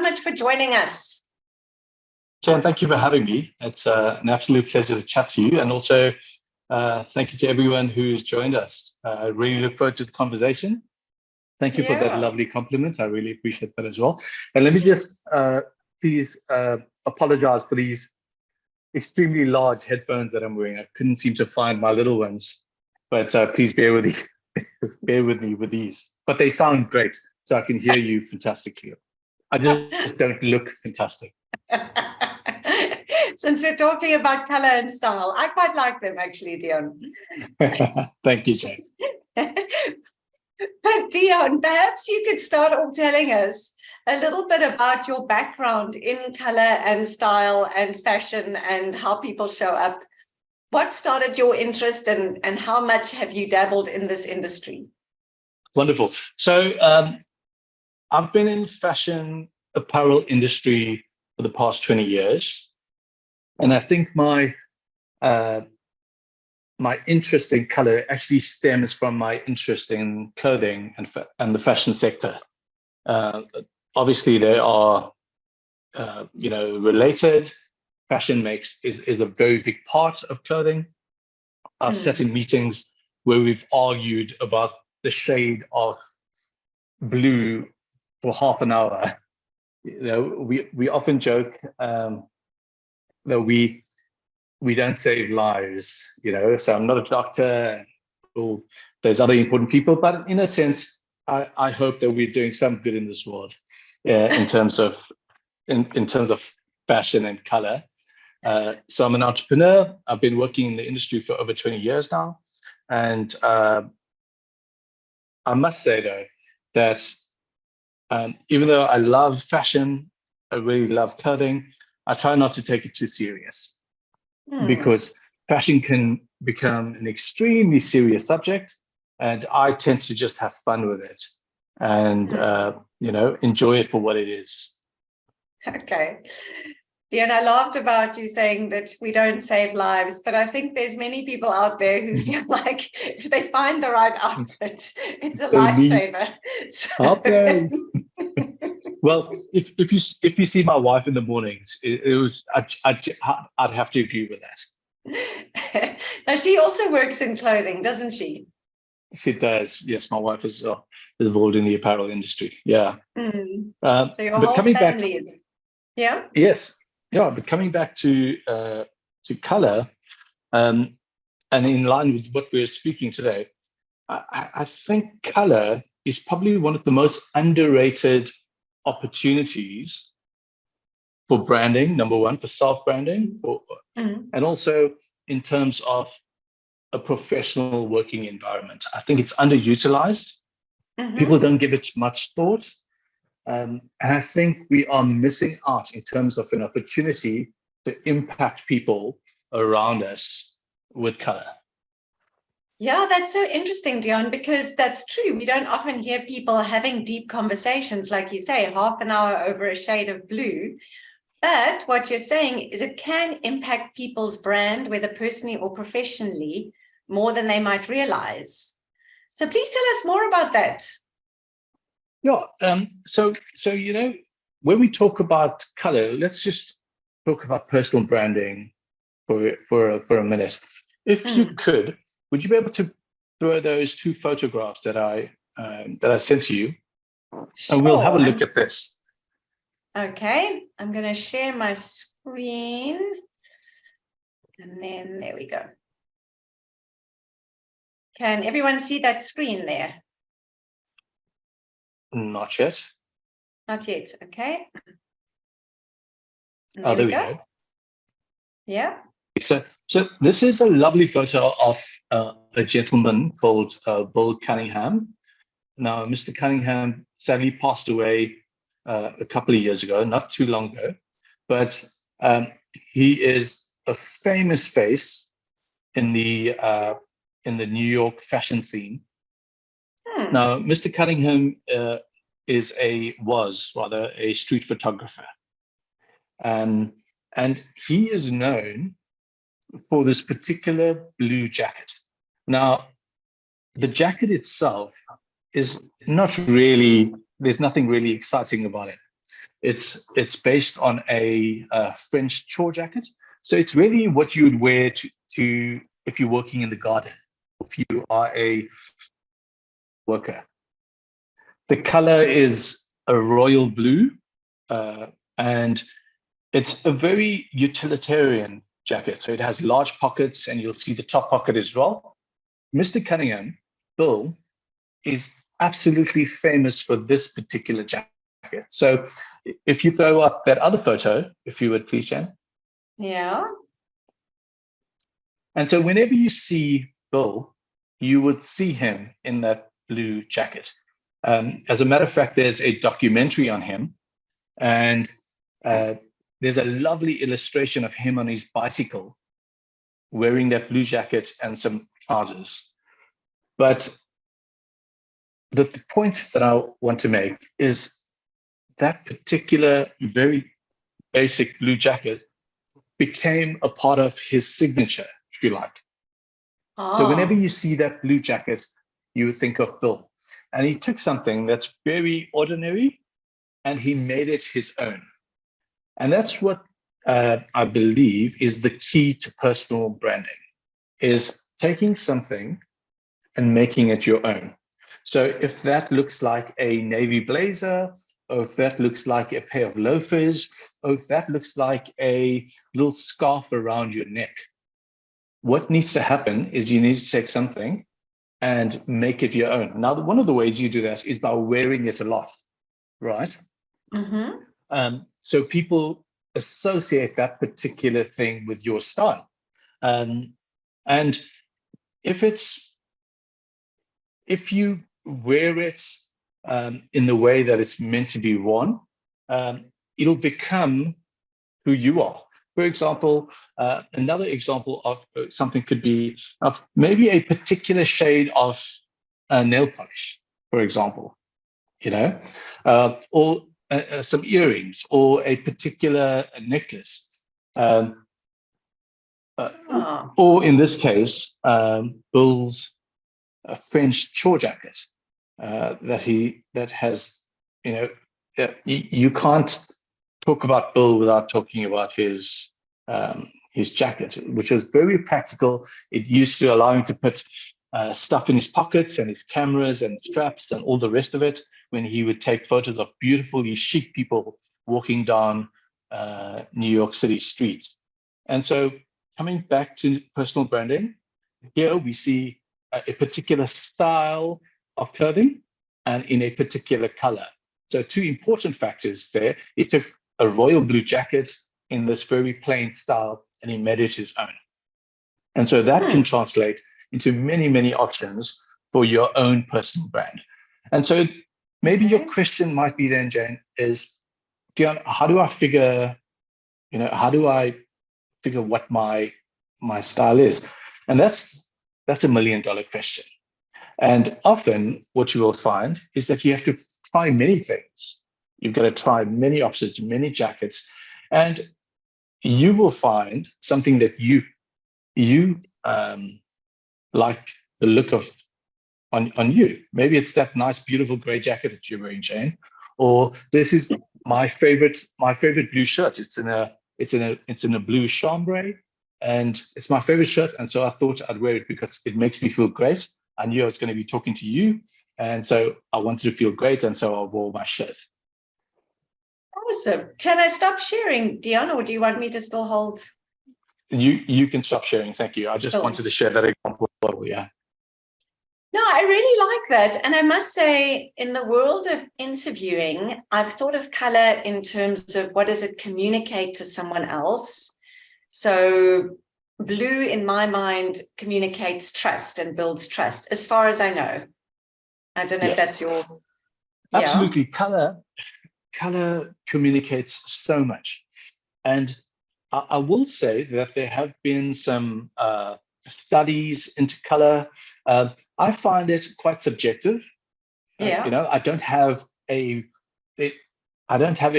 much for joining us. Jen, thank you for having me. It's an absolute pleasure to chat to you. And also, thank you to everyone who's joined us. I really look forward to the conversation. Thank you for that lovely compliment. I really appreciate that as well. And let me just please apologize for these extremely large headphones that I'm wearing. I couldn't seem to find my little ones, but please bear with me with these. But they sound great, so I can hear you fantastically. I just don't look fantastic. Since we're talking about color and style, I quite like them actually, Deon. Thank you, Jane. But Deon, perhaps you could start off telling us a little bit about your background in color and style and fashion and how people show up. What started your interest and how much have you dabbled in this industry? Wonderful. So I've been in fashion apparel industry for the past 20 years. And I think my interest in color actually stems from my interest in clothing and the fashion sector. Obviously, they are, related. Fashion is a very big part of clothing. I've sat in meetings where we've argued about the shade of blue for half an hour. We often joke that we don't save lives, so I'm not a doctor or there's other important people, but in a sense, I hope that we're doing some good in this world in terms of fashion and color. So I'm an entrepreneur. I've been working in the industry for over 20 years now. And I must say though, that even though I love fashion, I really love clothing, I try not to take it too serious because fashion can become an extremely serious subject, and I tend to just have fun with it and enjoy it for what it is. Okay. Deon, I laughed about you saying that we don't save lives, but I think there's many people out there who feel like if they find the right outfit, it's a lifesaver. Okay. Well, if you see my wife in the mornings, I'd have to agree with that. Now she also works in clothing, doesn't she? She does. Yes, my wife is involved in the apparel industry. Yeah. So your whole family is. Yeah. Yes. Yeah, but coming back to color, and in line with what we're speaking today, I think color is probably one of the most underrated opportunities for branding. Number one, for self-branding, and also in terms of a professional working environment. I think it's underutilized. People don't give it much thought. And I think we are missing out in terms of an opportunity to impact people around us with color. Yeah, that's so interesting, Deon, because that's true. We don't often hear people having deep conversations, like you say, half an hour over a shade of blue. But what you're saying is it can impact people's brand, whether personally or professionally, more than they might realize. So please tell us more about that. Yeah. So when we talk about color, let's just talk about personal branding for a minute. If you could, would you be able to throw those two photographs that I sent to you, and we'll have a look at this. Okay, I'm going to share my screen, and then there we go. Can everyone see that screen there? Not yet. Not yet. Okay. There we go. Yeah. So this is a lovely photo of a gentleman called Bill Cunningham. Now, Mr. Cunningham sadly passed away a couple of years ago, not too long ago, but he is a famous face in the New York fashion scene. Now, Mr. Cunningham was a street photographer, and he is known for this particular blue jacket. Now, the jacket itself is not really, there's nothing really exciting about it, It's based on a French chore jacket. So it's really what you would wear to if you're working in the garden, if you are a worker. The color is a royal blue, and it's a very utilitarian jacket. So it has large pockets, and you'll see the top pocket as well. Mr. Cunningham, Bill, is absolutely famous for this particular jacket. So if you throw up that other photo, if you would please, Jen. Yeah. And so whenever you see Bill, you would see him in that blue jacket. As a matter of fact, there's a documentary on him, and there's a lovely illustration of him on his bicycle wearing that blue jacket and some trousers. But the point that I want to make is that particular very basic blue jacket became a part of his signature, if you like. So whenever you see that blue jacket, you would think of Bill. And he took something that's very ordinary and he made it his own. And that's what I believe is the key to personal branding, is taking something and making it your own. So if that looks like a navy blazer, or if that looks like a pair of loafers, or if that looks like a little scarf around your neck, what needs to happen is you need to take something and make it your own. Now, one of the ways you do that is by wearing it a lot, right? So people associate that particular thing with your style. And if you wear it in the way that it's meant to be worn, it'll become who you are. For example, another example of something could be of maybe a particular shade of nail polish, for example, or some earrings or a particular necklace. Or in this case, Bill's French chore jacket that has, you can't talk about Bill without talking about his jacket, which was very practical. It used to allow him to put stuff in his pockets and his cameras and straps and all the rest of it when he would take photos of beautifully chic people walking down New York City streets. And so coming back to personal branding, here we see a particular style of clothing and in a particular color. So two important factors there. He took a royal blue jacket in this very plain style and he made it his own. And so that can translate into many, many options for your own personal brand. And so maybe your question might be then, Jane, is, Deon, how do I figure what my style is? And that's $1 million question. And often what you will find is that you have to try many things. You've got to try many options, many jackets, and you will find something that you like the look of on you. Maybe it's that nice, beautiful gray jacket that you're wearing, Jane, or this is my favorite blue shirt. It's in a blue chambray, and it's my favorite shirt. And so I thought I'd wear it because it makes me feel great. I knew I was going to be talking to you, and so I wanted to feel great, and so I wore my shirt. Awesome. Can I stop sharing, Deon, or do you want me to still hold? You can stop sharing. Thank you. I just wanted to share that example. Yeah. No, I really like that. And I must say, in the world of interviewing, I've thought of color in terms of what does it communicate to someone else. So blue, in my mind, communicates trust and builds trust, as far as I know. I don't know if that's your... Absolutely. Color communicates so much. And I will say that there have been some studies into color. I find it quite subjective. I don't have a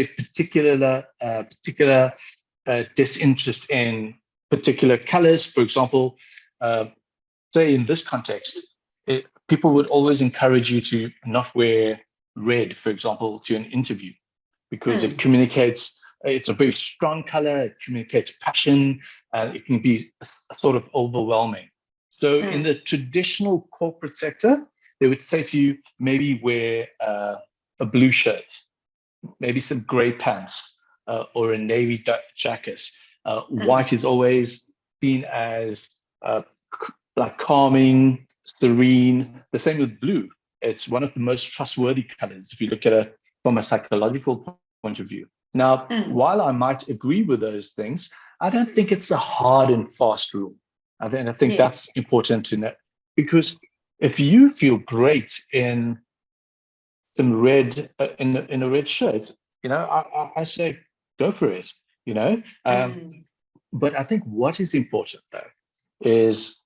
particular disinterest in particular colors. For example, say in this context, people would always encourage you to not wear red, for example, to an interview, because it communicates. It's a very strong color. It communicates passion, and it can be sort of overwhelming. So in the traditional corporate sector, they would say to you, maybe wear a blue shirt, maybe some gray pants, or a navy jacket. White is always seen as like calming, serene. The same with blue. It's one of the most trustworthy colors if you look at it from a psychological point of view. Now, while I might agree with those things, I don't think it's a hard and fast rule. I think that's important to know, because if you feel great in some red in a red shirt, I say go for it. But I think what is important though is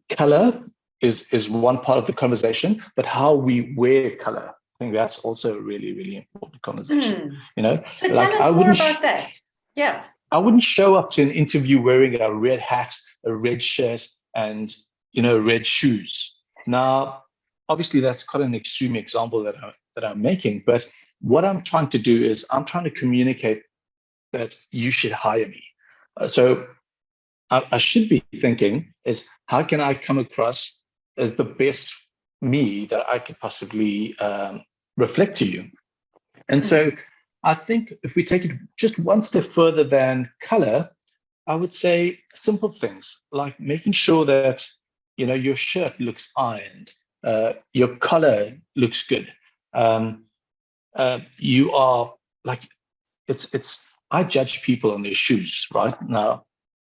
color is one part of the conversation, but how we wear color. I think that's also a really, really important conversation. So tell us more about that. Yeah. I wouldn't show up to an interview wearing a red hat, a red shirt, and red shoes. Now, obviously, that's quite an extreme example that I'm making. But what I'm trying to do is I'm trying to communicate that you should hire me. So I should be thinking is, how can I come across as the best me that I could possibly reflect to you? And so I think if we take it just one step further than color, I would say simple things like making sure that your shirt looks ironed, your collar looks good. You are like I judge people on their shoes, right? Now,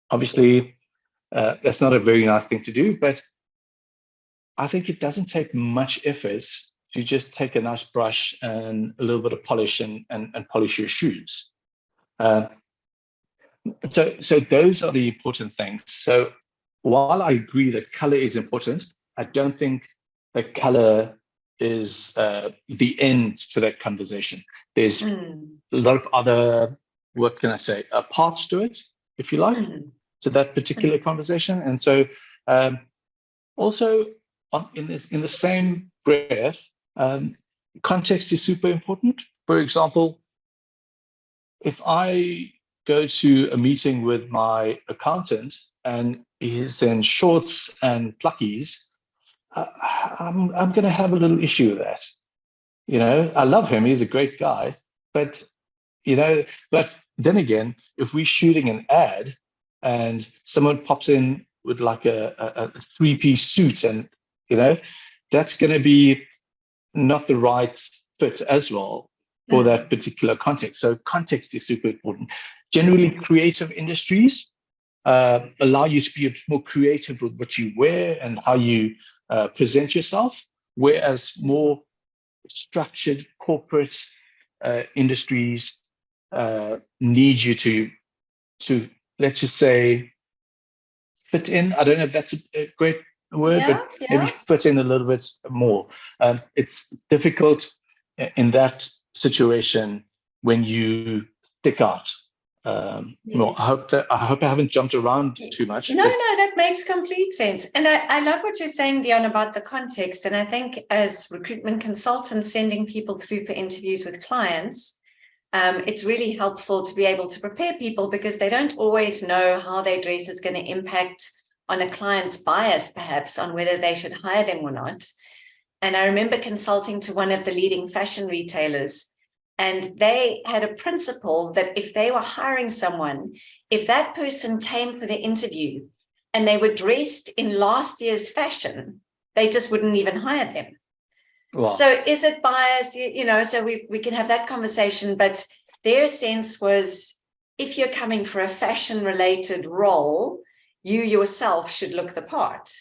obviously, that's not a very nice thing to do, but I think it doesn't take much effort to just take a nice brush and a little bit of polish and polish your shoes. So those are the important things. So while I agree that color is important, I don't think that color is the end to that conversation. There's a lot of other, what can I say, parts to it, if you like, to that particular conversation. And so also in the same breath, context is super important. For example, if I go to a meeting with my accountant and he's in shorts and pluckies, I'm going to have a little issue with that. I love him; he's a great guy, but but then again, if we're shooting an ad and someone pops in with like a three-piece suit, and that's going to be not the right fit as well for that particular context. So context is super important. Generally, creative industries allow you to be a bit more creative with what you wear and how you present yourself, whereas more structured corporate industries need you to let's just say fit in. I don't know if that's a great word, but maybe fit in a little bit more. It's difficult in that situation when you stick out. No, I hope I haven't jumped around too much. No, that makes complete sense. And I love what you're saying, Deon, about the context. And I think as recruitment consultants sending people through for interviews with clients, it's really helpful to be able to prepare people, because they don't always know how their dress is going to impact on a client's bias, perhaps, on whether they should hire them or not. And I remember consulting to one of the leading fashion retailers, and they had a principle that if they were hiring someone, if that person came for the interview and they were dressed in last year's fashion, they just wouldn't even hire them. Wow. So is it bias? So we can have that conversation, but their sense was, if you're coming for a fashion-related role, you yourself should look the part.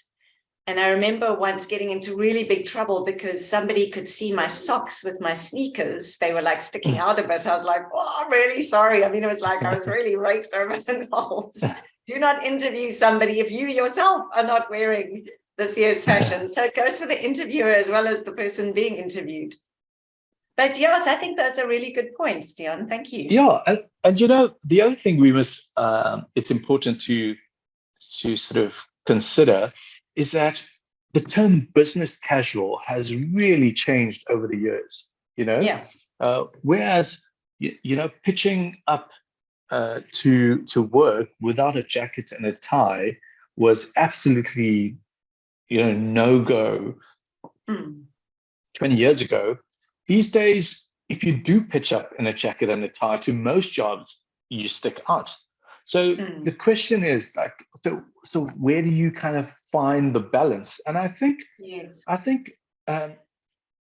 And I remember once getting into really big trouble because somebody could see my socks with my sneakers. They were like sticking out a bit. I was like, oh, I'm really sorry. I mean, it was like I was really raped over the coals. Do not interview somebody if you yourself are not wearing this year's fashion. So it goes for the interviewer as well as the person being interviewed. But yes, I think those are really good points, Deon. Thank you. Yeah, and the other thing it's important to sort of consider is that the term business casual has really changed over the years. Yeah. Whereas, pitching up to work without a jacket and a tie was absolutely, no go Mm. 20 years ago. These days, if you do pitch up in a jacket and a tie to most jobs, you stick out. So the question is like, so where do you kind of find the balance? And Yes. I think, um,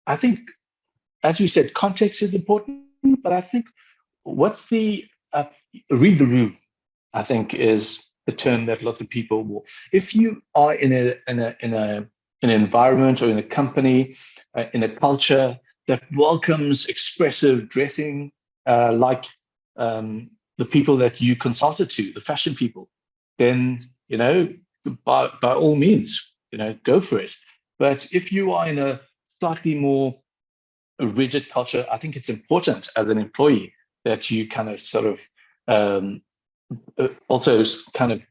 I think, as you said, context is important, but I think what's the read the room, I think, is the term that lots of people will. If you are in an environment or in a company, in a culture that welcomes expressive dressing, like the people that you consulted to, the fashion people, then by all means, go for it. But if you are in a slightly more rigid culture, I think it's important as an employee that you kind of sort of also kind of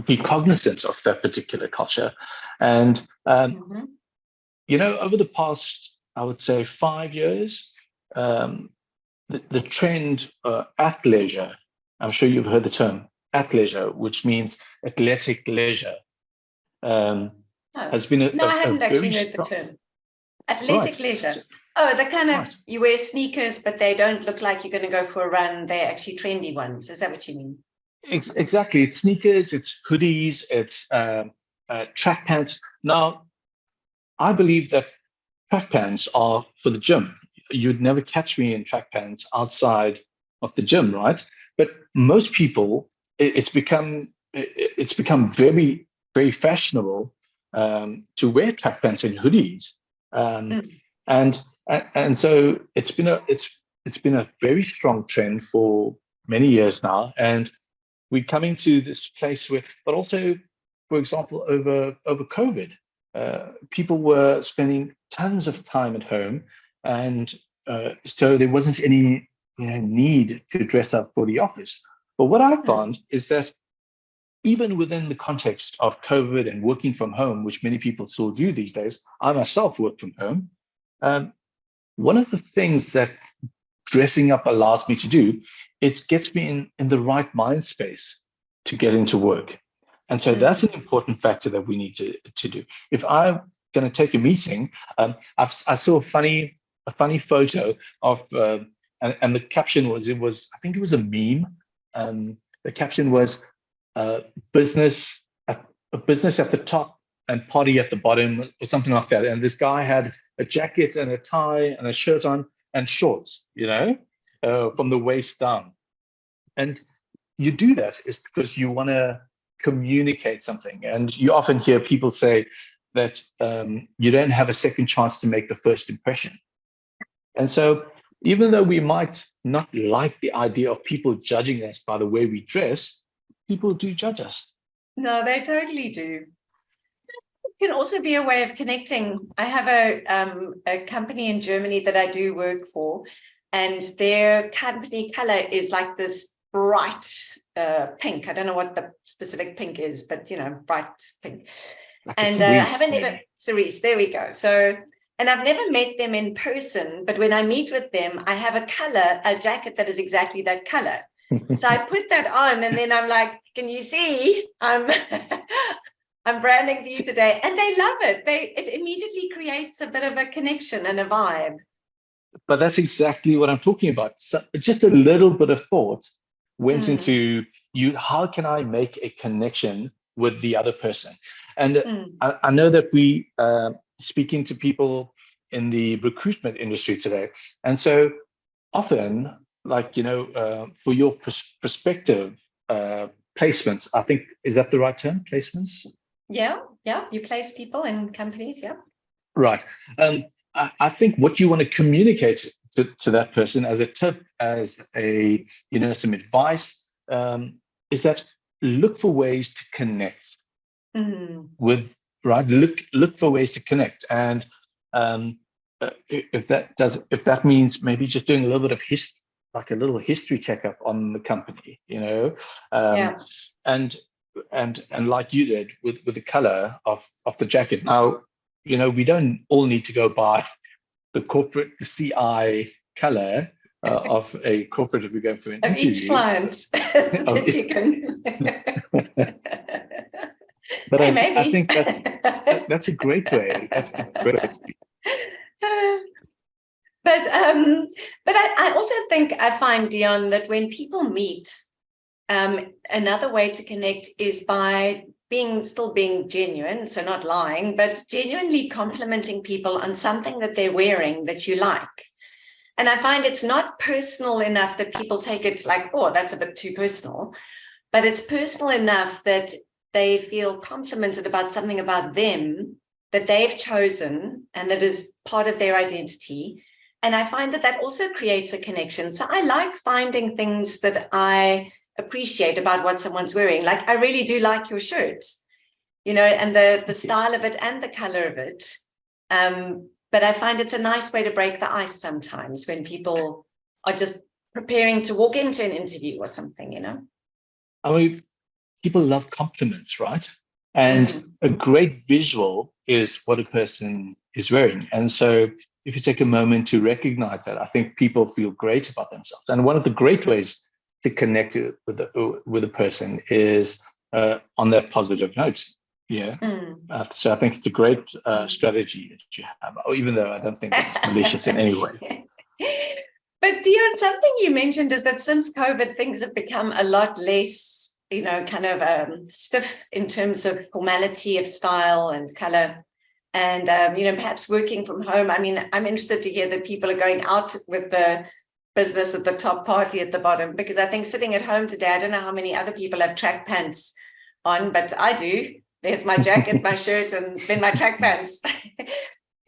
be cognizant of that particular culture. And, over the past, I would say 5 years, the trend athleisure, I'm sure you've heard the term athleisure, which means athletic leisure, has been No, I a hadn't very actually heard the strong. term. Athletic Right. leisure. Oh, the kind of, Right. you wear sneakers, but they don't look like you're going to go for a run. They're actually trendy ones. Is that what you mean? Exactly. It's sneakers, it's hoodies, it's track pants. Now, I believe that track pants are for the gym. You'd never catch me in track pants outside of the gym, right? But most people, it's become very, very fashionable to wear track pants and hoodies, and and so it's been a very strong trend for many years now, and we're coming to this place where, but also, for example, over COVID, people were spending tons of time at home, and so there wasn't any need to dress up for the office. But what I found is that even within the context of COVID and working from home, which many people still do these days, I myself work from home. Um, One of the things that dressing up allows me to do, it gets me in the right mind space to get into work. And so that's an important factor that we need to do. If I'm going to take a meeting, I saw a funny photo of, and the caption was, I think it was a meme. The caption was, uh, business at a business at the top and party at the bottom, or something like that. And this guy had a jacket and a tie and a shirt on and shorts, from the waist down. And you do that is because you want to communicate something. And you often hear people say that you don't have a second chance to make the first impression. And so, even though we might not like the idea of people judging us by the way we dress, people do judge us. No, they totally do. It can also be a way of connecting. I have a company in Germany that I do work for, and their company color is like this bright pink. I don't know what the specific pink is, but bright pink. Like And I haven't ever cerise. There we go. So, and I've never met them in person, but when I meet with them, I have a jacket that is exactly that color. So I put that on, and then I'm like, "Can you see? I'm branding for you today," and they love it. It immediately creates a bit of a connection and a vibe. But that's exactly what I'm talking about. So just a little bit of thought went into you. How can I make a connection with the other person? And I know that we speaking to people in the recruitment industry today, and so often, like for your perspective placements, I think, is that the right term? Placements? Yeah. You place people in companies. Yeah. Right. I think what you want to communicate to that person as a tip, as some advice, is that look for ways to connect with, right? Look for ways to connect. And if that means maybe just doing a little bit of like a little history checkup on the company, and like you did with the color of the jacket. Now, we don't all need to go by the CI color of a corporate if we go for an Of each interview. client, so that you can. But Hey, I maybe. think that's a great way. That's a great way to speak. But I also think I find, Deon, that when people meet, another way to connect is by still being genuine, so not lying, but genuinely complimenting people on something that they're wearing that you like. And I find it's not personal enough that people take it like, oh, that's a bit too personal, but it's personal enough that they feel complimented about something about them that they've chosen and that is part of their identity. And I find that also creates a connection. So I like finding things that I appreciate about what someone's wearing. Like, I really do like your shirt, and the style of it and the color of it. But I find it's a nice way to break the ice sometimes when people are just preparing to walk into an interview or something, I mean, people love compliments, right? And a great visual is what a person is wearing. And so if you take a moment to recognize that, I think people feel great about themselves. And one of the great ways to connect with a person is on that positive note. Yeah. So I think it's a great strategy that you have, even though I don't think it's malicious in any way. But Deon, something you mentioned is that since COVID, things have become a lot less, kind of stiff in terms of formality of style and color. And, perhaps working from home. I mean, I'm interested to hear that people are going out with the business at the top, party at the bottom, because I think sitting at home today, I don't know how many other people have track pants on, but I do. There's my jacket, my shirt, and then my track pants.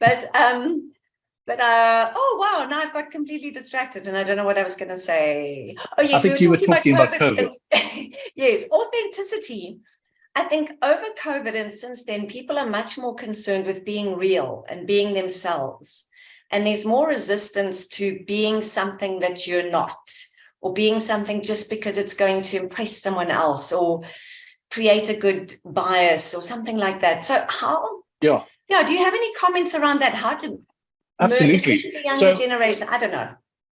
But oh wow, now I've got completely distracted and I don't know what I was going to say. Oh yes, I think you were talking about COVID. Yes, authenticity. I think over COVID and since then, people are much more concerned with being real and being themselves. And there's more resistance to being something that you're not, or being something just because it's going to impress someone else or create a good bias or something like that. So do you have any comments around that? How to Absolutely, especially the younger generation? I don't know.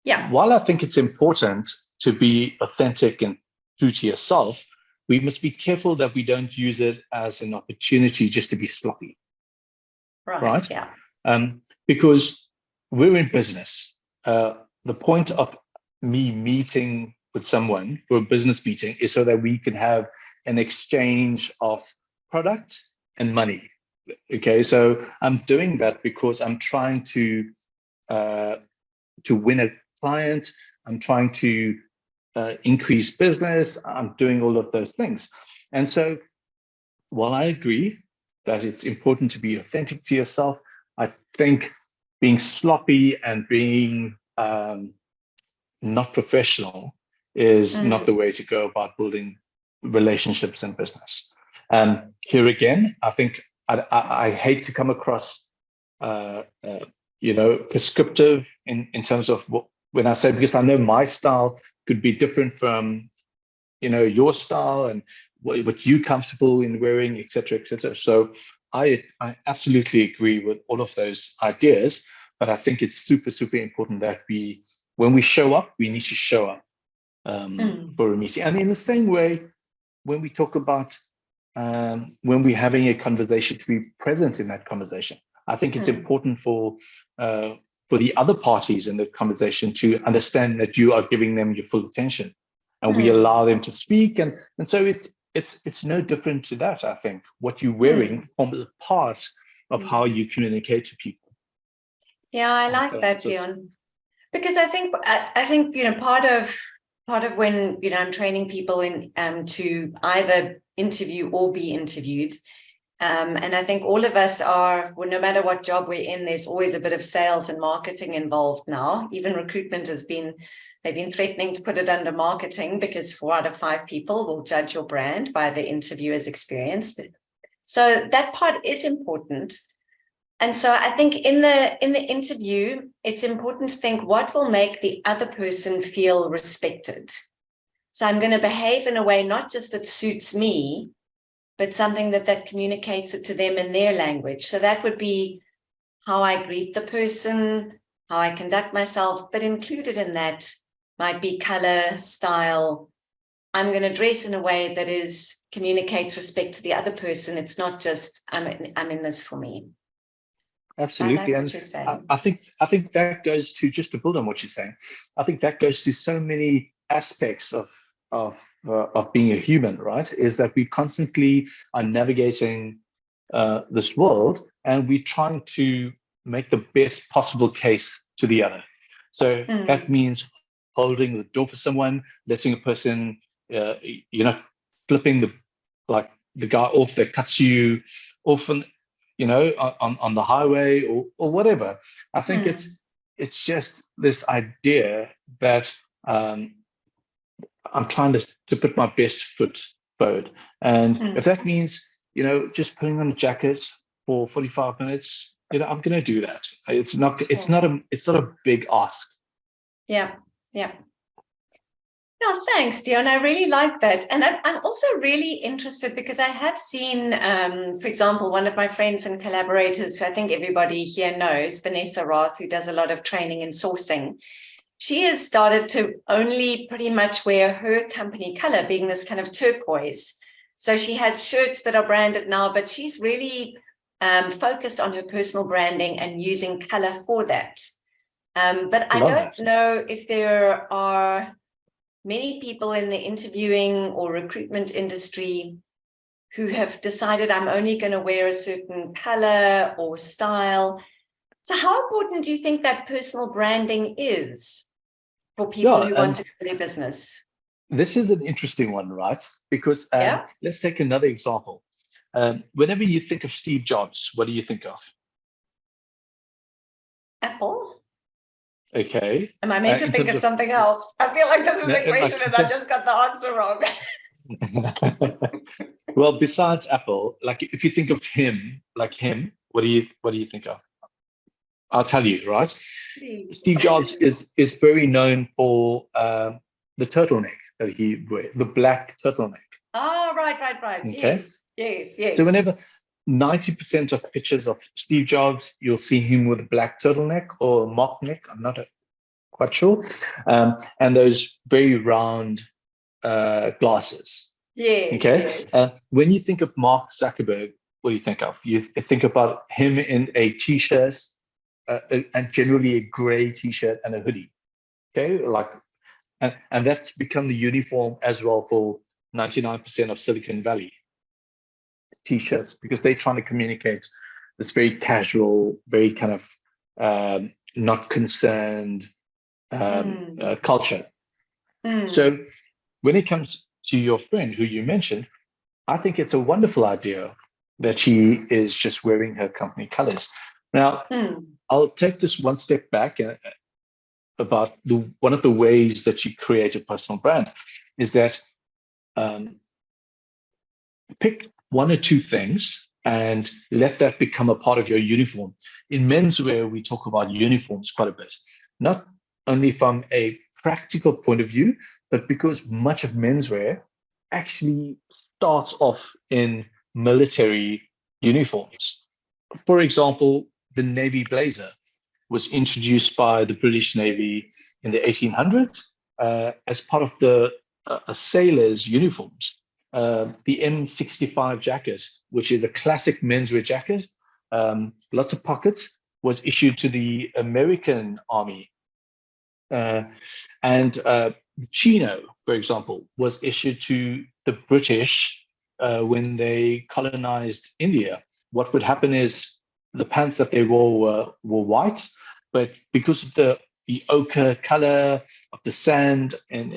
Yeah. While I think it's important to be authentic and true to yourself, we must be careful that we don't use it as an opportunity just to be sloppy. Right? Yeah. Because we're in business. The point of me meeting with someone for a business meeting is so that we can have an exchange of product and money. Okay, so I'm doing that because I'm trying to win a client. I'm trying to increase business. I'm doing all of those things. And so while I agree that it's important to be authentic to yourself, I think being sloppy and being not professional is not the way to go about building relationships and business. Here again, I think I hate to come across prescriptive in terms of when I say, because I know my style could be different from your style and what you're comfortable in wearing, et cetera, et cetera. So I absolutely agree with all of those ideas, but I think it's super, super important that when we show up, we need to show up for a meeting. And in the same way, when we talk about when we're having a conversation, to be present in that conversation. I think it's important for the other parties in the conversation to understand that you are giving them your full attention, and we allow them to speak. And so it's no different to that. I think what you're wearing forms a part of how you communicate to people. Yeah, I like that, Deon, because I think part of when I'm training people in to either interview or be interviewed. And I think all of us are, well, no matter what job we're in, there's always a bit of sales and marketing involved now. Even recruitment they've been threatening to put it under marketing, because 4 out of 5 people will judge your brand by the interviewer's experience. So that part is important. And so I think in the interview, it's important to think what will make the other person feel respected. So I'm going to behave in a way not just that suits me, but something that communicates it to them in their language. So that would be how I greet the person, how I conduct myself, but included in that might be color, style. I'm going to dress in a way that communicates respect to the other person. It's not just I'm in this for me. So I Absolutely. like what And you're saying. I think that goes to, just to build on what you're saying, I think that goes to so many aspects of being a human, right? Is that we constantly are navigating this world, and we're trying to make the best possible case to the other. So that means holding the door for someone, letting a person, you know, flipping the guy off that cuts you off, on the highway, or whatever. I think it's just this idea that I'm trying to put my best foot forward. And if that means, just putting on a jacket for 45 minutes, I'm going to do that. It's not a big ask. Yeah. Yeah. No, thanks, Deon. I really like that. And I'm also really interested because I have seen, for example, one of my friends and collaborators who I think everybody here knows, Vanessa Roth, who does a lot of training in sourcing. She has started to only pretty much wear her company color, being this kind of turquoise. So she has shirts that are branded now, but she's really focused on her personal branding and using color for that. But I don't know if there are many people in the interviewing or recruitment industry who have decided I'm only going to wear a certain color or style. So how important do you think that personal branding is for people who want to grow their business? This is an interesting one, right? Because let's take another example. Whenever you think of Steve Jobs, what do you think of? Apple. Okay. Am I meant to think of something else? I feel like this is a question and I just got the answer wrong. Well, besides Apple, like if you think of him, what do you think of? I'll tell you, right? Please. Steve Jobs is very known for the turtleneck that he wears, the black turtleneck. Oh, right. Okay. Yes. So whenever 90% of pictures of Steve Jobs, you'll see him with a black turtleneck or a mock neck. I'm not quite sure. And those very round glasses. Yes. Okay. Yes. When you think of Mark Zuckerberg, what do you think of? You think about him in a t-shirt, and generally a gray t-shirt and a hoodie. Okay. And that's become the uniform as well for 99% of Silicon Valley t-shirts, because they're trying to communicate this very casual, very kind of not concerned culture. So when it comes to your friend who you mentioned, I think it's a wonderful idea that she is just wearing her company colors. Now, I'll take this one step back about one of the ways that you create a personal brand is that pick one or two things and let that become a part of your uniform. In menswear, we talk about uniforms quite a bit, not only from a practical point of view, but because much of menswear actually starts off in military uniforms. For example, the Navy blazer was introduced by the British Navy in the 1800s as part of the sailors' uniforms. The M65 jacket, which is a classic menswear jacket, lots of pockets, was issued to the American Army. And Chino, for example, was issued to the British when they colonized India. What would happen is the pants that they wore were white, but because of the ochre color of the sand in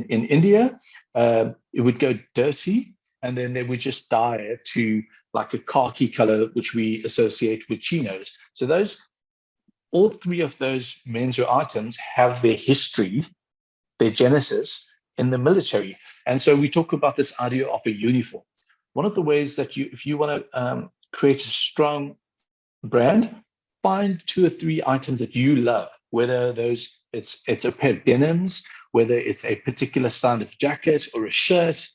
India, it would go dirty, and then they would just dye it to like a khaki color, which we associate with chinos. So all three of those menswear items have their history, their genesis in the military. And so we talk about this idea of a uniform. One of the ways that if you want to create a strong brand, find two or three items that you love, whether it's a pair of denims, whether it's a particular style of jacket or a shirt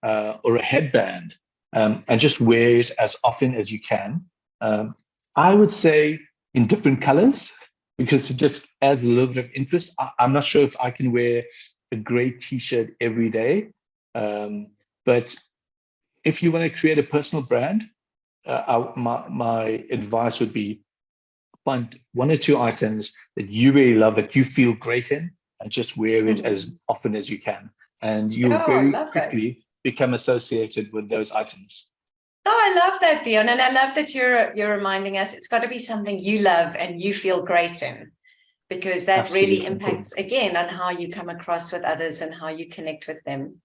or a headband, and just wear it as often as you can. I would say in different colors, because it just adds a little bit of interest. I'm not sure if I can wear a gray t-shirt every day, but if you want to create a personal brand, my advice would be find one or two items that you really love, that you feel great in, and just wear it as often as you can. And you'll Oh, I very love that. quickly become associated with those items. Oh, I love that, Deon. And I love that you're reminding us it's got to be something you love and you feel great in, because that really Absolutely. impacts again on how you come across with others and how you connect with them.